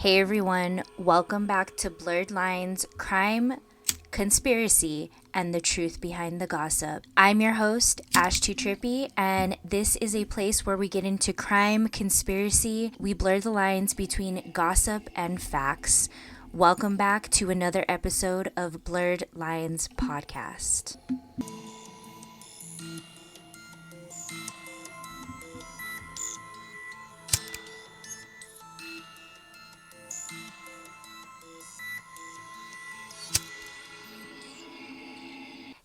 Hey everyone, welcome back to Blurred Lines, Crime, Conspiracy, and the Truth Behind the Gossip. I'm your host, Ashtootrippy, and this is a place where we get into crime, conspiracy, we blur the lines between gossip and facts. Welcome back to another episode of Blurred Lines Podcast.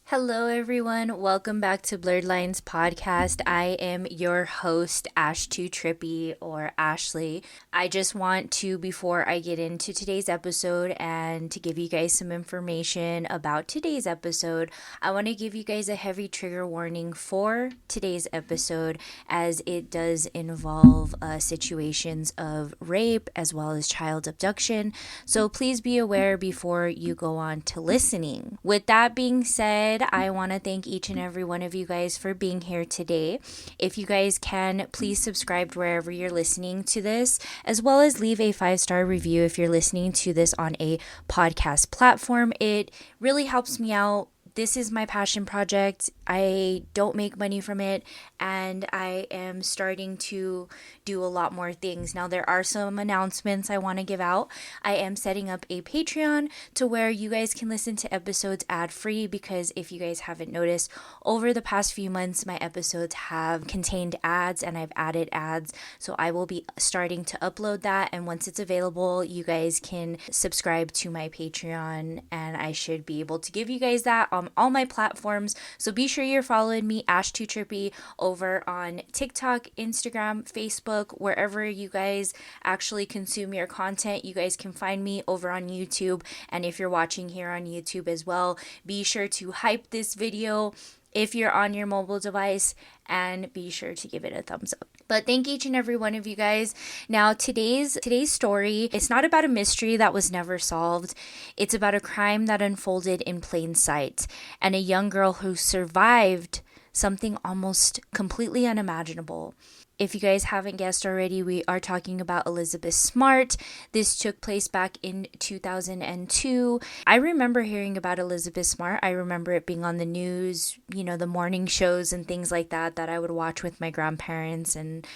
Hello everyone, welcome back to Blurred Lines Podcast. I am your host, Ashtootrippy, or Ashley. I just want to, before I get into today's episode and to give you guys some information about today's episode, I want to give you guys a heavy trigger warning for today's episode, as it does involve situations of rape as well as child abduction. So please be aware before you go on to listening. With that being said, I want to thank each and every one of you guys for being here today. If you guys can, please subscribe wherever you're listening to this, as well as leave a 5-star review if you're listening to this on a podcast platform. It really helps me out. This is my passion project. I don't make money from it, and I am starting to do a lot more things. Now, there are some announcements I want to give out. I am setting up a Patreon to where you guys can listen to episodes ad-free, because if you guys haven't noticed, over the past few months, my episodes have contained ads, and I've added ads. So I will be starting to upload that, and once it's available, you guys can subscribe to my Patreon, and I should be able to give you guys that on all my platforms. So be sure you're following me, Ashtootrippy, over on TikTok, Instagram, Facebook, wherever you guys actually consume your content. You guys can find me over on YouTube, and if you're watching here on YouTube as well, be sure to hype this video if you're on your mobile device, and be sure to give it a thumbs up. But thank each and every one of you guys. Now, today's story, it's not about a mystery that was never solved. It's about a crime that unfolded in plain sight, and a young girl who survived something almost completely unimaginable. If you guys haven't guessed already, we are talking about Elizabeth Smart. This took place back in 2002. I remember hearing about Elizabeth Smart. I remember it being on the news, the morning shows and things like that I would watch with my grandparents and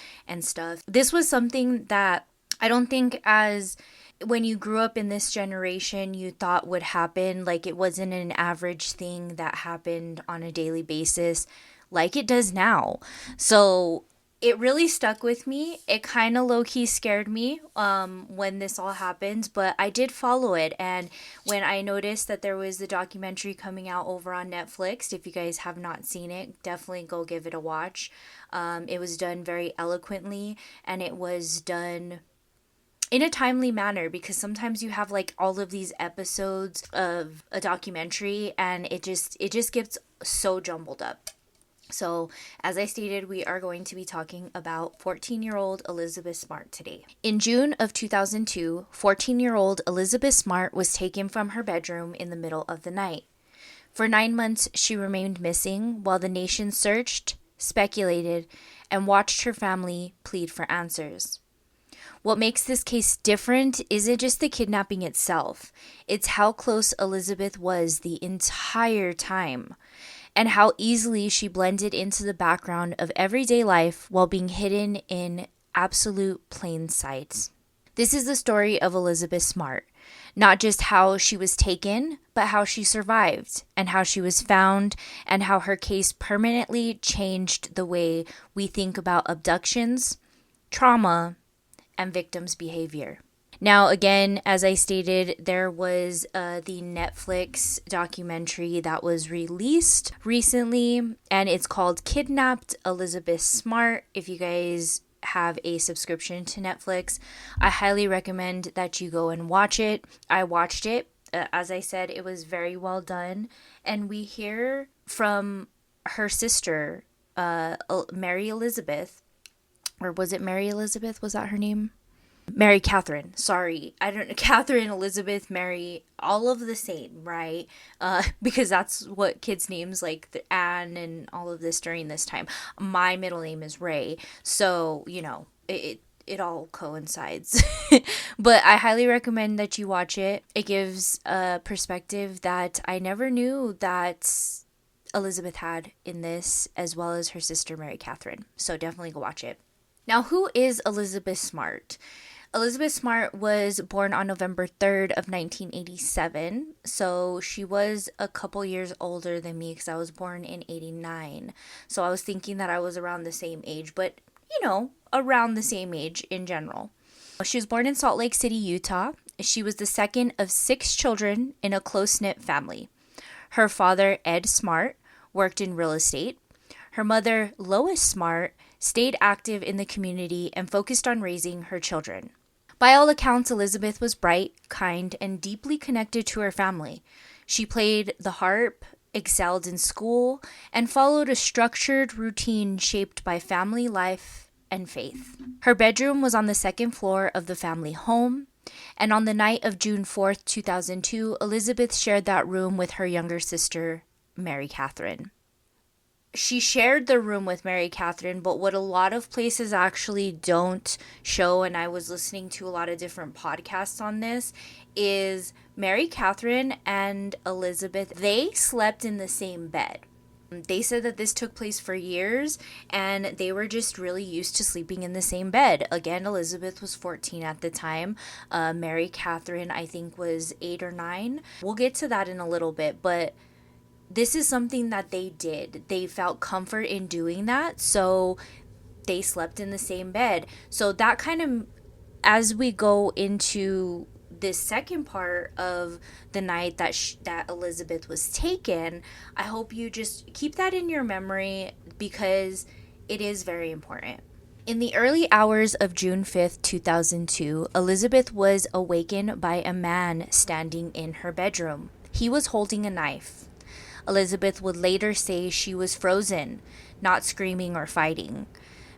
stuff. This was something that I don't think, as when you grew up in this generation, you thought would happen. Like, it wasn't an average thing that happened on a daily basis like it does now. So it really stuck with me. It kind of low-key scared me when this all happened, but I did follow it. And when I noticed that there was the documentary coming out over on Netflix, if you guys have not seen it, definitely go give it a watch. It was done very eloquently, and it was done in a timely manner, because sometimes you have like all of these episodes of a documentary and it just gets so jumbled up. So, as I stated, we are going to be talking about 14-year-old Elizabeth Smart today. In June of 2002, 14-year-old Elizabeth Smart was taken from her bedroom in the middle of the night. For 9 months, she remained missing while the nation searched, speculated, and watched her family plead for answers. What makes this case different isn't just the kidnapping itself. It's how close Elizabeth was the entire time, and how easily she blended into the background of everyday life while being hidden in absolute plain sight. This is the story of Elizabeth Smart, not just how she was taken, but how she survived, and how she was found, and how her case permanently changed the way we think about abductions, trauma, and victims' behavior. Now, again, as I stated, there was the Netflix documentary that was released recently, and it's called Kidnapped Elizabeth Smart. If you guys have a subscription to Netflix, I highly recommend that you go and watch it. I watched it. As I said, it was very well done. And we hear from her sister, Mary Elizabeth, or was it Mary Elizabeth? Was that her name? Mary Catherine, sorry. I don't know. Catherine, Elizabeth, Mary, all of the same, right? Because that's what kids' names like Anne and all of this during this time. My middle name is Ray. So, it all coincides. But I highly recommend that you watch it. It gives a perspective that I never knew that Elizabeth had in this, as well as her sister Mary Catherine. So definitely go watch it. Now, who is Elizabeth Smart? Elizabeth Smart was born on November 3rd of 1987. So she was a couple years older than me because I was born in 89. So I was thinking that I was around the same age, but around the same age in general. She was born in Salt Lake City, Utah. She was the second of 6 children in a close-knit family. Her father, Ed Smart, worked in real estate. Her mother, Lois Smart, stayed active in the community and focused on raising her children. By all accounts, Elizabeth was bright, kind, and deeply connected to her family. She played the harp, excelled in school, and followed a structured routine shaped by family life and faith. Her bedroom was on the 2nd floor of the family home, and on the night of June 4th, 2002, Elizabeth shared that room with her younger sister, Mary Catherine. She shared the room with Mary Catherine, but what a lot of places actually don't show, and I was listening to a lot of different podcasts on this, is Mary Catherine and Elizabeth, they slept in the same bed. They said that this took place for years, and they were just really used to sleeping in the same bed. Again, Elizabeth was 14 at the time. Mary Catherine, I think, was 8 or 9. We'll get to that in a little bit, but this is something that they did. They felt comfort in doing that, so they slept in the same bed. So that kind of, as we go into this second part of the night that Elizabeth was taken, I hope you just keep that in your memory because it is very important. In the early hours of June 5th, 2002, Elizabeth was awakened by a man standing in her bedroom. He was holding a knife. Elizabeth would later say she was frozen, not screaming or fighting,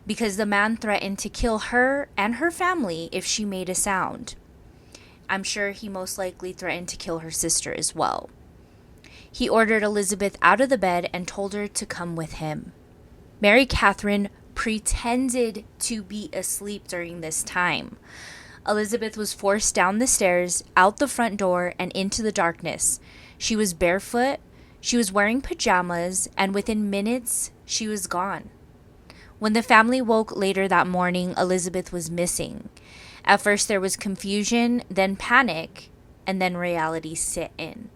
because the man threatened to kill her and her family if she made a sound. I'm sure he most likely threatened to kill her sister as well. He ordered Elizabeth out of the bed and told her to come with him. Mary Catherine pretended to be asleep during this time. Elizabeth was forced down the stairs, out the front door, and into the darkness. She was barefoot. She was wearing pajamas, and within minutes, she was gone. When the family woke later that morning, Elizabeth was missing. At first, there was confusion, then panic, and then reality set in.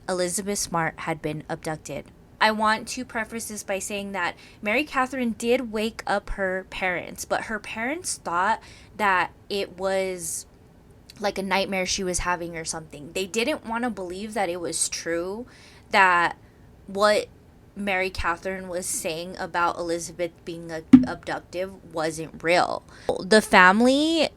Elizabeth Smart had been abducted. I want to preface this by saying that Mary Catherine did wake up her parents, but her parents thought that it was like a nightmare she was having or something. They didn't want to believe that it was true, that what Mary Catherine was saying about Elizabeth being abducted wasn't real. The family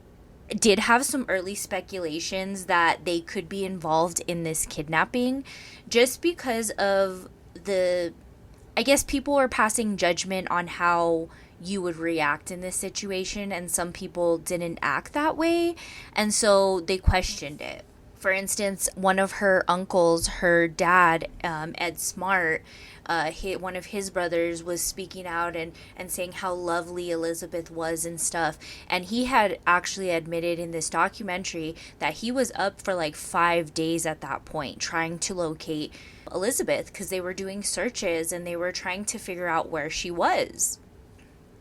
did have some early speculations that they could be involved in this kidnapping just because of I guess people were passing judgment on how you would react in this situation, and some people didn't act that way, and so they questioned it. For instance, one of her uncles, her dad, Ed Smart, one of his brothers was speaking out and saying how lovely Elizabeth was and stuff. And he had actually admitted in this documentary that he was up for like 5 days at that point trying to locate Elizabeth because they were doing searches and they were trying to figure out where she was.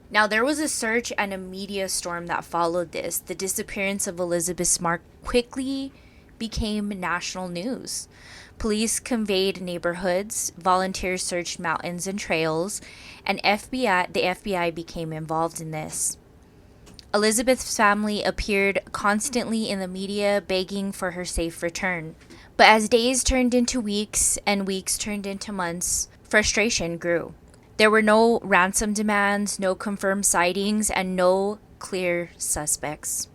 Now, there was a search and a media storm that followed this. The disappearance of Elizabeth Smart quickly became national news. Police conveyed neighborhoods, volunteers searched mountains and trails, and the FBI became involved in this. Elizabeth's family appeared constantly in the media begging for her safe return. But as days turned into weeks and weeks turned into months, frustration grew. There were no ransom demands, no confirmed sightings, and no clear suspects.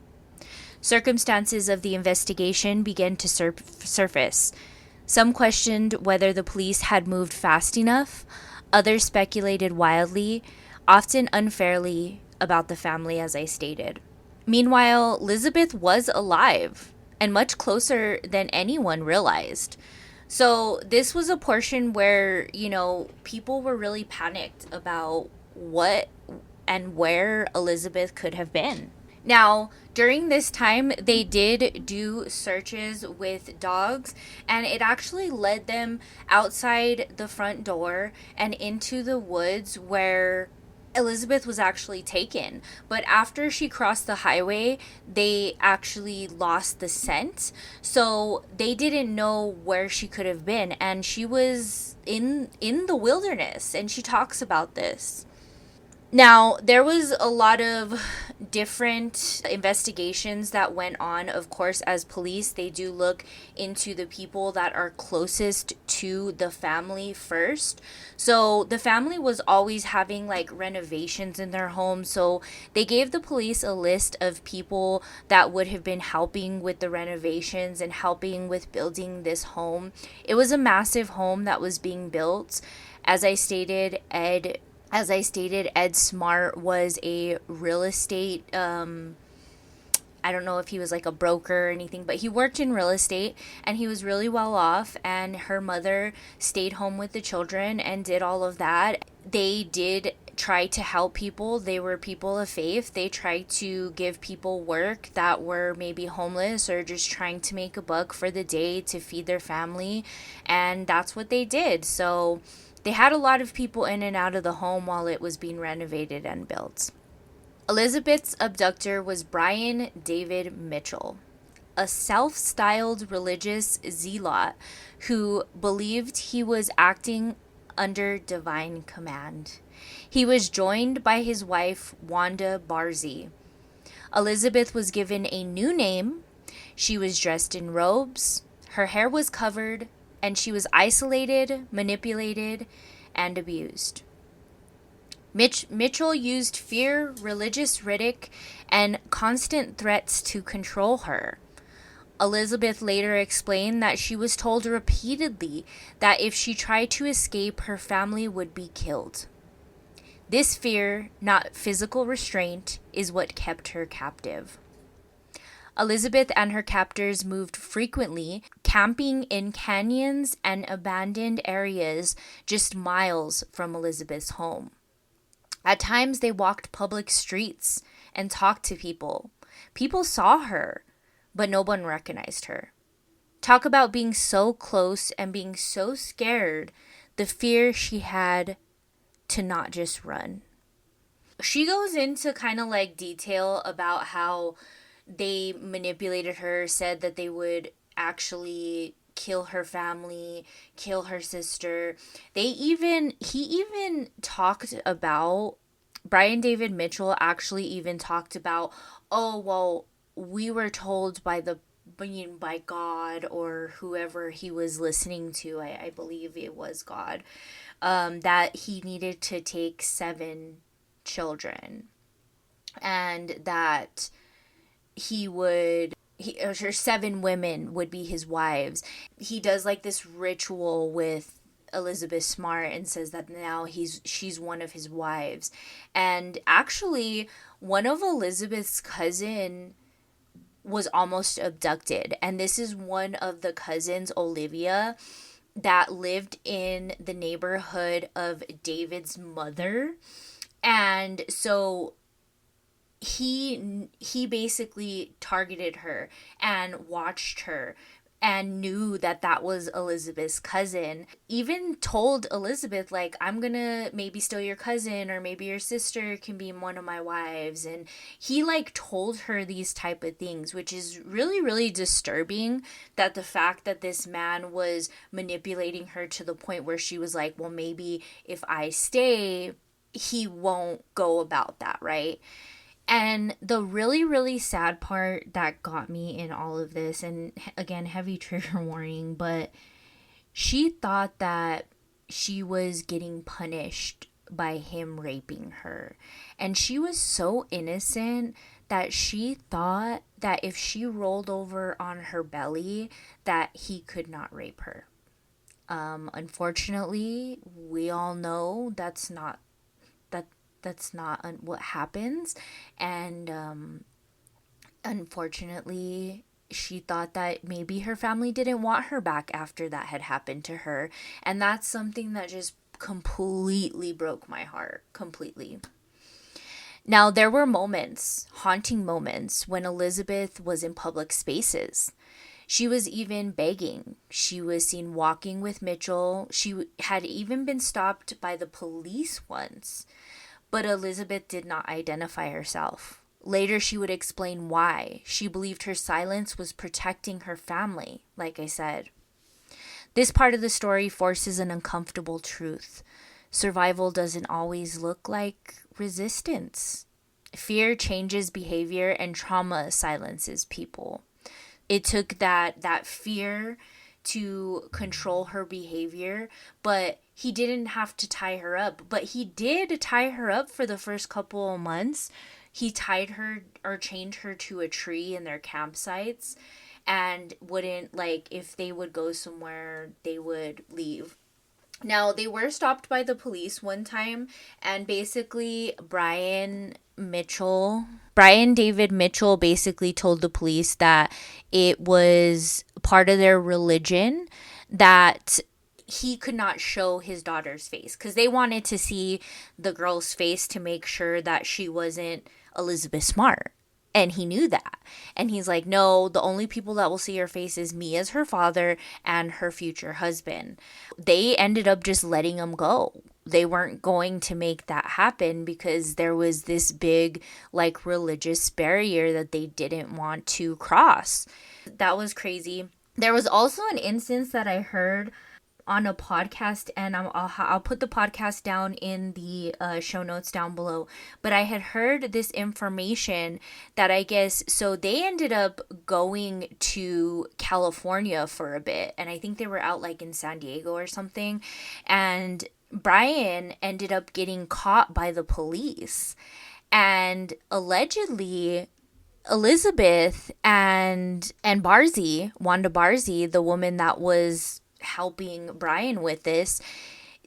Circumstances of the investigation began to surface. Some questioned whether the police had moved fast enough. Others speculated wildly, often unfairly, about the family, as I stated. Meanwhile, Elizabeth was alive and much closer than anyone realized. So this was a portion where, people were really panicked about what and where Elizabeth could have been. Now, during this time, they did do searches with dogs, and it actually led them outside the front door and into the woods where Elizabeth was actually taken. But after she crossed the highway, they actually lost the scent. So they didn't know where she could have been, and she was in the wilderness, and she talks about this. Now, there was a lot of different investigations that went on. Of course, as police, they do look into the people that are closest to the family first. So, the family was always having like renovations in their home. So, they gave the police a list of people that would have been helping with the renovations and helping with building this home. It was a massive home that was being built. As I stated, Ed Smart was a real estate, I don't know if he was like a broker or anything, but he worked in real estate and he was really well off. And her mother stayed home with the children and did all of that. They did try to help people. They were people of faith. They tried to give people work that were maybe homeless or just trying to make a buck for the day to feed their family. And that's what they did. So they had a lot of people in and out of the home while it was being renovated and built. Elizabeth's abductor was Brian David Mitchell, a self-styled religious zealot who believed he was acting under divine command. He was joined by his wife, Wanda Barzee. Elizabeth was given a new name. She was dressed in robes, her hair was covered, and she was isolated, manipulated, and abused. Mitchell used fear, religious rhetoric, and constant threats to control her. Elizabeth later explained that she was told repeatedly that if she tried to escape, her family would be killed. This fear, not physical restraint, is what kept her captive. Elizabeth and her captors moved frequently, camping in canyons and abandoned areas just miles from Elizabeth's home. At times, they walked public streets and talked to people. People saw her, but no one recognized her. Talk about being so close and being so scared, the fear she had to not just run. She goes into kind of like detail about how they manipulated her, said that they would actually kill her family, kill her sister. He even talked about, Brian David Mitchell actually even talked about, oh, well, we were told by God or whoever he was listening to, I believe it was God, that he needed to take 7 children and that or 7 women would be his wives. He does like this ritual with Elizabeth Smart and says that now she's one of his wives. And actually, one of Elizabeth's cousin was almost abducted. And this is one of the cousins, Olivia, that lived in the neighborhood of David's mother. And so he basically targeted her and watched her and knew that that was Elizabeth's cousin. Even told Elizabeth, like, I'm gonna maybe steal your cousin, or maybe your sister can be one of my wives. And he like told her these type of things, which is really, really disturbing, that the fact that this man was manipulating her to the point where she was like, well, maybe if I stay, he won't go about that, right? And the really, really sad part that got me in all of this, and again, heavy trigger warning, but she thought that she was getting punished by him raping her. And she was so innocent that she thought that if she rolled over on her belly, that he could not rape her. Unfortunately, we all know that's not what happens. And unfortunately, she thought that maybe her family didn't want her back after that had happened to her. And that's something that just completely broke my heart. Completely. Now, there were moments, haunting moments, when Elizabeth was in public spaces. She was even begging. She was seen walking with Mitchell. She had even been stopped by the police once. But Elizabeth did not identify herself. Later, she would explain why. She believed her silence was protecting her family, like I said. This part of the story forces an uncomfortable truth. Survival doesn't always look like resistance. Fear changes behavior and trauma silences people. It took that fear to control her behavior, but he didn't have to tie her up. But he did tie her up for the first couple of months. He tied her or chained her to a tree in their campsites and wouldn't, like, if they would go somewhere, they would leave. Now, they were stopped by the police one time, and basically Brian David Mitchell basically told the police that it was part of their religion that he could not show his daughter's face, because they wanted to see the girl's face to make sure that she wasn't Elizabeth Smart. And he knew that. And he's like, no, the only people that will see her face is me as her father and her future husband. They ended up just letting him go. They weren't going to make that happen because there was this big, like, religious barrier that they didn't want to cross. That was crazy. There was also an instance that I heard on a podcast, and I'll put the podcast down in the show notes down below, but I had heard this information that I guess, so they ended up going to California for a bit, and I think they were out like in San Diego or something, and Brian ended up getting caught by the police, and allegedly Elizabeth and Barzee, Wanda Barzee, the woman that was helping Brian with this,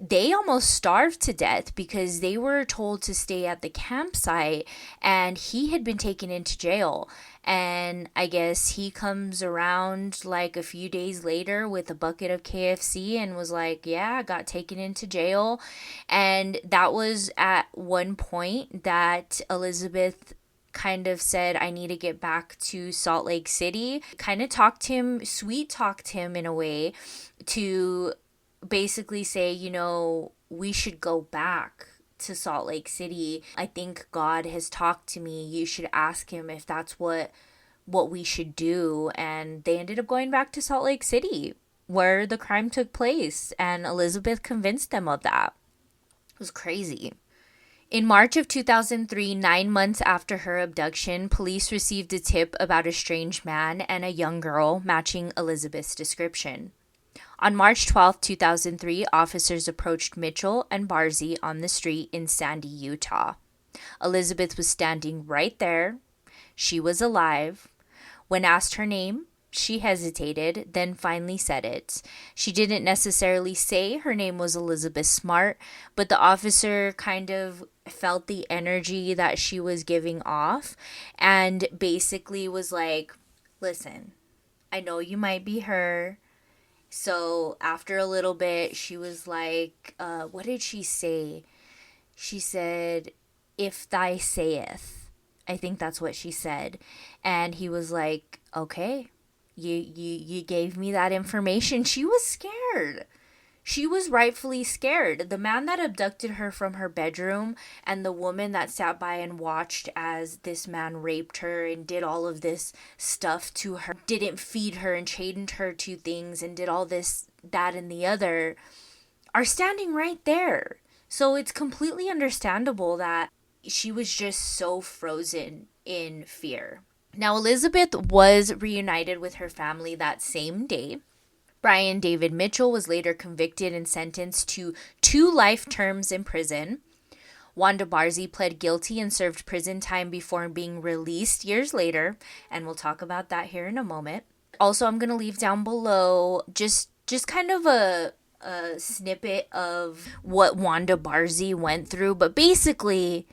they almost starved to death because they were told to stay at the campsite, and he had been taken into jail. And I guess he comes around like a few days later with a bucket of KFC and was like, yeah, I got taken into jail. And that was at one point that Elizabeth kind of said, I need to get back to Salt Lake City. Kind of sweet talked him in a way to basically say, you know, we should go back to Salt Lake City. I think God has talked to me. You should ask him if that's what we should do. And they ended up going back to Salt Lake City where the crime took place. And Elizabeth convinced them of that. It was crazy. In March of 2003, 9 months after her abduction, police received a tip about a strange man and a young girl matching Elizabeth's description. On March 12, 2003, officers approached Mitchell and Barzee on the street in Sandy, Utah. Elizabeth was standing right there. She was alive. When asked her name, she hesitated, then finally said it. She didn't necessarily say her name was Elizabeth Smart, but the officer kind of felt the energy that she was giving off and basically was like, listen, I know you might be her. So after a little bit, she was like, what did she say? She said, if thy sayeth. I think that's what she said. And he was like, okay. You gave me that information. She was scared. She was rightfully scared. The man that abducted her from her bedroom and the woman that sat by and watched as this man raped her and did all of this stuff to her, didn't feed her and chained her to things and did all this, that, and the other, are standing right there. So it's completely understandable that she was just so frozen in fear. Now, Elizabeth was reunited with her family that same day. Brian David Mitchell was later convicted and sentenced to 2 life terms in prison. Wanda Barzee pled guilty and served prison time before being released years later, and we'll talk about that here in a moment. Also, I'm going to leave down below just kind of a snippet of what Wanda Barzee went through, but basically,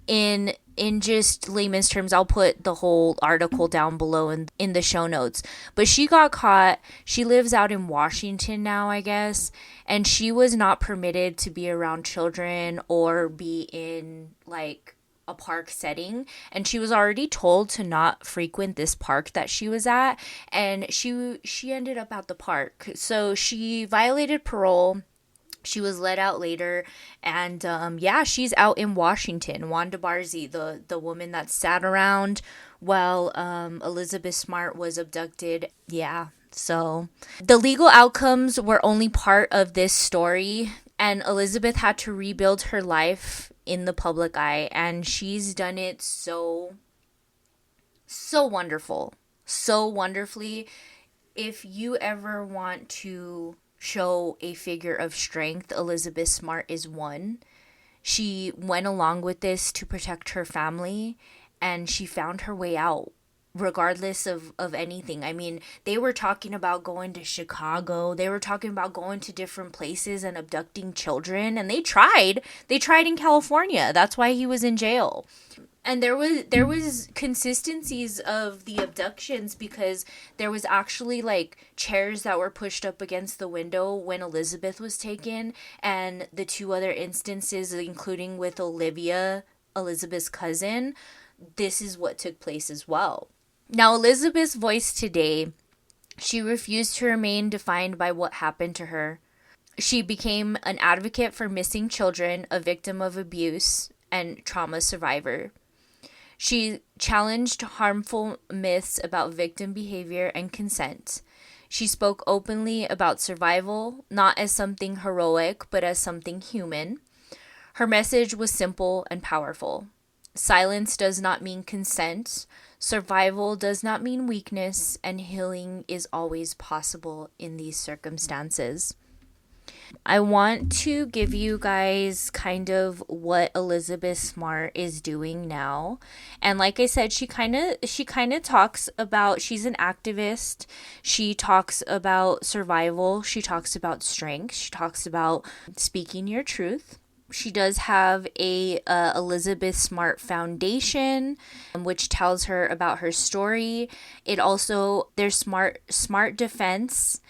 in just layman's terms, I'll put the whole article down below in the show notes. But she got caught. She lives out in Washington now, I guess. And she was not permitted to be around children or be in, like, a park setting, and she was already told to not frequent this park that she was at, and she ended up at the park. So she violated parole. She was let out later, and she's out in Washington. Wanda Barzee, the woman that sat around while Elizabeth Smart was abducted. Yeah. So the legal outcomes were only part of this story, and Elizabeth had to rebuild her life in the public eye, and she's done it so wonderful, so wonderfully. If you ever want to show a figure of strength, Elizabeth Smart is one. She went along with this to protect her family, and she found her way out regardless of anything. I mean, they were talking about going to Chicago. They were talking about going to different places and abducting children, and they tried in California. That's why he was in jail. And there was consistencies of the abductions, because there was actually like chairs that were pushed up against the window when Elizabeth was taken, and the two other instances, including with Olivia, Elizabeth's cousin, this is what took place as well. Now, Elizabeth's voice today, she refused to remain defined by what happened to her. She became an advocate for missing children, a victim of abuse, and trauma survivor. She challenged harmful myths about victim behavior and consent. She spoke openly about survival, not as something heroic, but as something human. Her message was simple and powerful. Silence does not mean consent. Survival does not mean weakness, and healing is always possible in these circumstances. I want to give you guys kind of what Elizabeth Smart is doing now. And like I said, she kind of talks about, she's an activist. She talks about survival. She talks about strength. She talks about speaking your truth. She does have a Elizabeth Smart Foundation, which tells her about her story. It also, there's Smart Defense,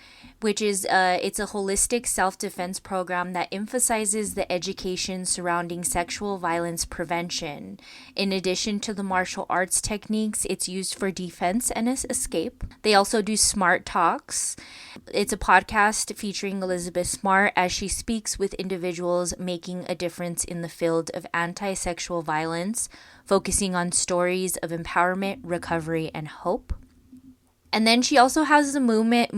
which is it's a holistic self-defense program that emphasizes the education surrounding sexual violence prevention. In addition to the martial arts techniques, it's used for defense and escape. They also do Smart Talks. It's a podcast featuring Elizabeth Smart as she speaks with individuals making a difference in the field of anti-sexual violence, focusing on stories of empowerment, recovery, and hope. And then she also has the movement,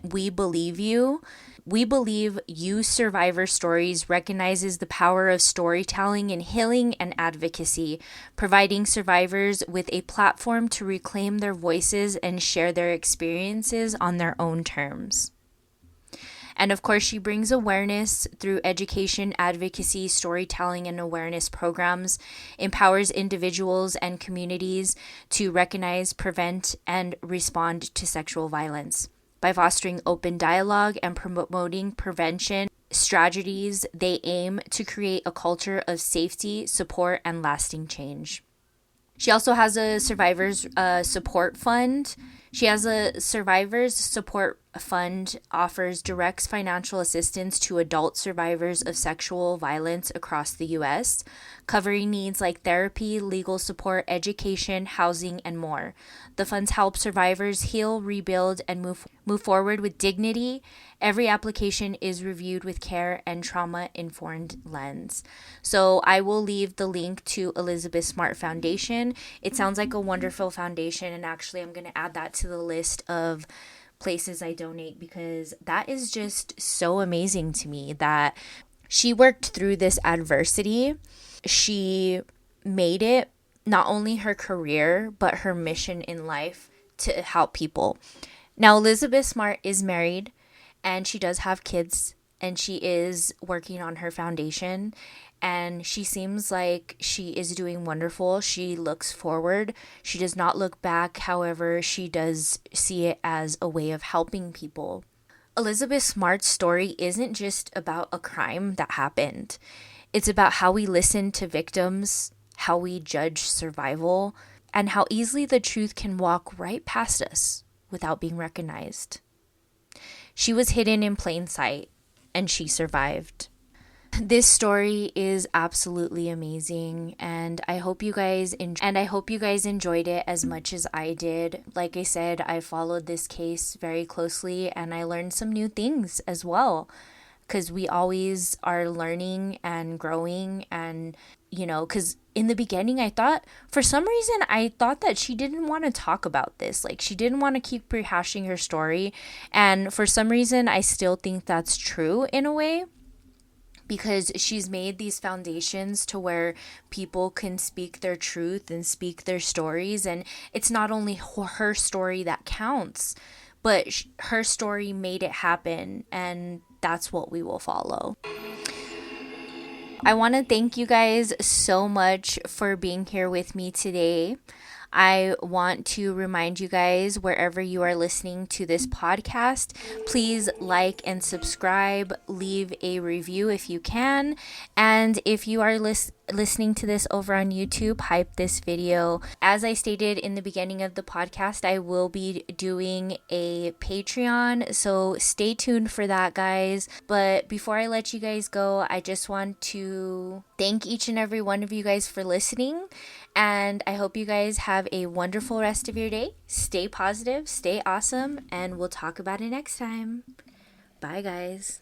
We Believe You. We Believe You Survivor Stories recognizes the power of storytelling in healing and advocacy, providing survivors with a platform to reclaim their voices and share their experiences on their own terms. And of course, she brings awareness through education, advocacy, storytelling, and awareness programs, empowers individuals and communities to recognize, prevent, and respond to sexual violence. By fostering open dialogue and promoting prevention strategies, they aim to create a culture of safety, support, and lasting change. She also has a survivors support fund. She has a survivors support fund, offers direct financial assistance to adult survivors of sexual violence across the U.S., covering needs like therapy, legal support, education, housing, and more. The funds help survivors heal, rebuild, and move forward with dignity. Every application is reviewed with care and trauma-informed lens. So I will leave the link to Elizabeth Smart Foundation. It sounds like a wonderful foundation, and actually I'm going to add that to the list of places I donate, because that is just so amazing to me that she worked through this adversity. She made it not only her career, but her mission in life to help people. Now, Elizabeth Smart is married and she does have kids, and she is working on her foundation, and she seems like she is doing wonderful. She looks forward. She does not look back. However, she does see it as a way of helping people. Elizabeth Smart's story isn't just about a crime that happened. It's about how we listen to victims, how we judge survival, and how easily the truth can walk right past us without being recognized. She was hidden in plain sight, and she survived. This story is absolutely amazing, and I hope you guys enjoyed it as much as I did. Like I said, I followed this case very closely and I learned some new things as well, because we always are learning and growing. And because in the beginning for some reason I thought that she didn't want to talk about this, like she didn't want to keep rehashing her story. And for some reason I still think that's true in a way, because she's made these foundations to where people can speak their truth and speak their stories. And it's not only her story that counts, but her story made it happen, and that's what we will follow. I want to thank you guys so much for being here with me today. I want to remind you guys, wherever you are listening to this podcast, please like and subscribe, leave a review if you can. And if you are listening to this over on YouTube, hype this video. As I stated in the beginning of the podcast, I will be doing a Patreon, so stay tuned for that, guys. But before I let you guys go, I just want to thank each and every one of you guys for listening, and I hope you guys have a wonderful rest of your day. Stay positive, stay awesome, and we'll talk about it next time. Bye, guys.